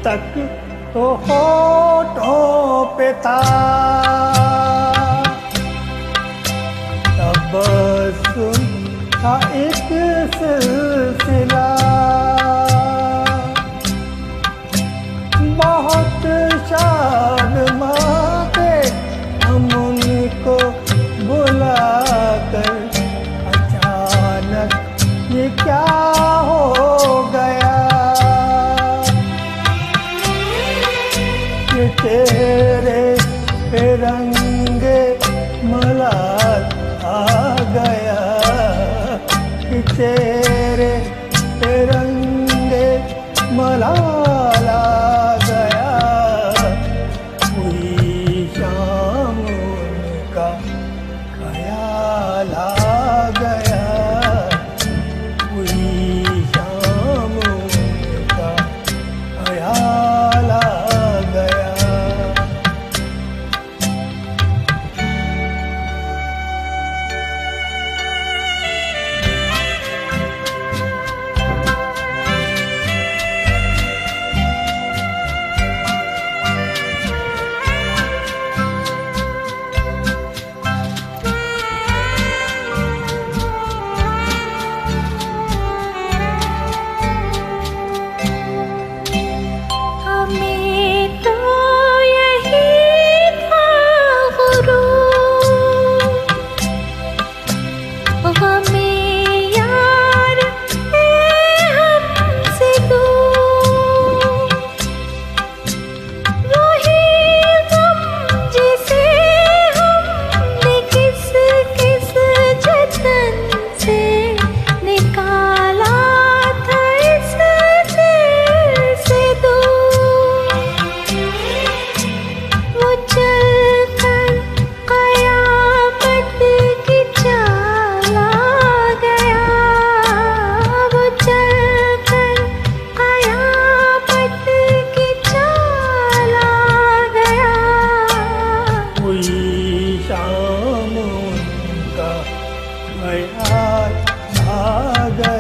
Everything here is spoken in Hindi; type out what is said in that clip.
तक तो होठों पे था, तब सुन था एक सिलसिला, बहुत शर्माते हम उनको बुलाकर, अचानक ये क्या हो गया कि तेरे पे रंगे मलाल आ गया, कि तेरे पे रंगे मलाल आ गया। हुई शाम उनका ख्याल आ गया, हुई शाम उनका ख्याल आ गया। हमें तो यही था गुरूर, हमें यार है हमसे दूर, वही गम जिसे हमने किस किस जतन से निकाला था इस दिल से दूर, वो चलकर क़यामत की चाल आ गया, वो चलकर क़यामत की चाल आ गया। हुई शाम उनका ख्याल आ गया।